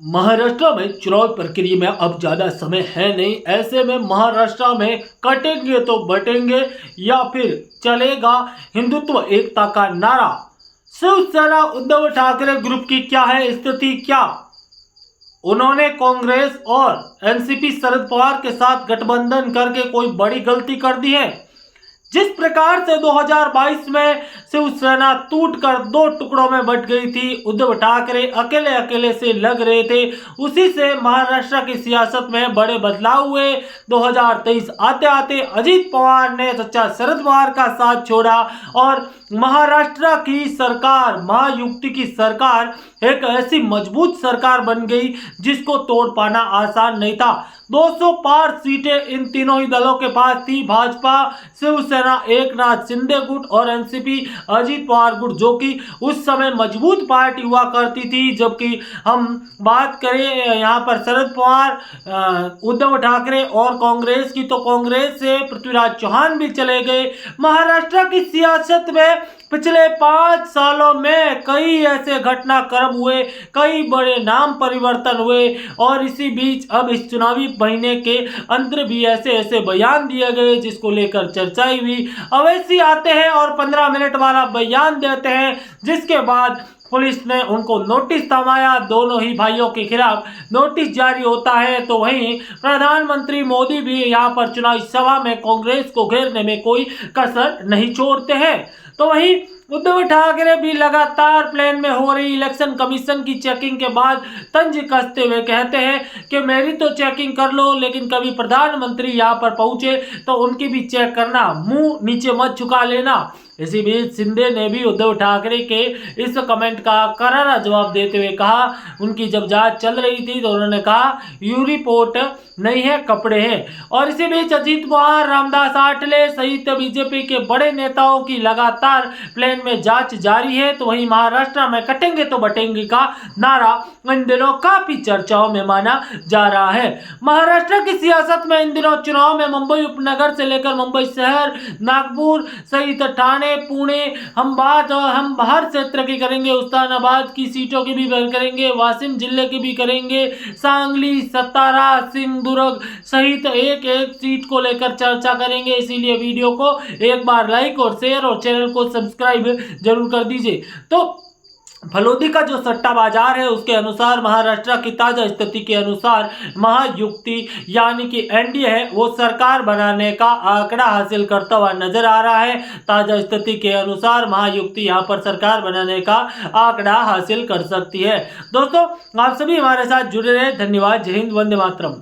महाराष्ट्र में चुनाव प्रक्रिया में अब ज्यादा समय है नहीं। ऐसे में महाराष्ट्र में कटेंगे तो बटेंगे या फिर चलेगा हिंदुत्व एकता का नारा। शिवसेना उद्धव ठाकरे ग्रुप की क्या है स्थिति, क्या उन्होंने कांग्रेस और एनसीपी शरद पवार के साथ गठबंधन करके कोई बड़ी गलती कर दी है? जिस प्रकार से 2022 में शिवसेना टूटकर दो टुकड़ों में बंट गई थी, उद्धव ठाकरे अकेले अकेले से लग रहे थे, उसी से महाराष्ट्र की सियासत में बड़े बदलाव हुए। 2023 आते आते अजीत पवार ने सच्चा शरद पवार का साथ छोड़ा और महाराष्ट्र की सरकार, महायुति की सरकार एक ऐसी मजबूत सरकार बन गई जिसको तोड़ पाना आसान नहीं था। 200 पार सीटें इन तीनों ही दलों के पास थी। भाजपा, शिवसेना एकनाथ शिंदे गुट और एनसीपी अजीत पवार गुट, जो कि उस समय मजबूत पार्टी हुआ करती थी। जबकि हम बात करें यहाँ पर शरद पवार, उद्धव ठाकरे और कांग्रेस की, तो कांग्रेस से पृथ्वीराज चौहान भी चले गए। महाराष्ट्र की सियासत में पिछले 5 सालों में कई ऐसे घटनाक्रम हुए, कई बड़े नाम परिवर्तन हुए और इसी बीच अब इस चुनावी महीने के अंतर भी ऐसे ऐसे बयान दिए गए जिसको लेकर चर्चाई हुई। अवैसी आते हैं और 15 मिनट वाला बयान देते हैं, जिसके बाद पुलिस ने उनको नोटिस थमाया। दोनों ही भाइयों के खिलाफ नोटिस जारी होता है। तो वहीं प्रधानमंत्री मोदी भी यहाँ पर चुनावी सभा में कांग्रेस को घेरने में कोई कसर नहीं छोड़ते हैं। तो वहीं उद्धव ठाकरे भी लगातार प्लेन में हो रही इलेक्शन कमीशन की चेकिंग के बाद तंज कसते हुए कहते हैं कि मेरी तो चेकिंग कर लो, लेकिन कभी प्रधानमंत्री यहाँ पर पहुंचे तो उनकी भी चेक करना, मुंह नीचे मत झुका लेना। इसी बीच शिंदे ने भी उद्धव ठाकरे के इस कमेंट का करारा जवाब देते हुए कहा, उनकी जब जांच चल रही थी तो उन्होंने कहा यू रिपोर्ट नहीं है, कपड़े हैं। और इसी बीच अजीत पवार, रामदास आठवले सहित बीजेपी के बड़े नेताओं की लगातार प्लेन में जांच जारी है। तो वहीं महाराष्ट्र में कटेंगे तो बटेंगे का नारा इन दिनों काफी चर्चाओं में माना जा रहा है। महाराष्ट्र की सियासत में इन दिनों चुनाव में मुंबई उपनगर से लेकर मुंबई शहर, नागपुर सहित ठाणे, पुणे, हम बाहर क्षेत्र की करेंगे, उस्मानाबाद की सीटों की भी करेंगे, वाशिम जिले की भी करेंगे, सांगली, सतारा, सिंधुदुर्ग सहित एक एक सीट को लेकर चर्चा करेंगे। इसीलिए वीडियो को एक बार लाइक और शेयर और चैनल को सब्सक्राइब जरूर कर दीजिए। तो फलोदी का जो सट्टा बाजार है उसके अनुसार महाराष्ट्र की ताजा स्थिति के अनुसार महायुति यानी कि एनडीए है वो सरकार बनाने का आंकड़ा हासिल करता हुआ नजर आ रहा है। ताजा स्थिति के अनुसार महायुति यहां पर सरकार बनाने का आंकड़ा हासिल कर सकती है। दोस्तों, आप सभी हमारे साथ जुड़े रहे, धन्यवाद। जय हिंद, वंदे मातरम।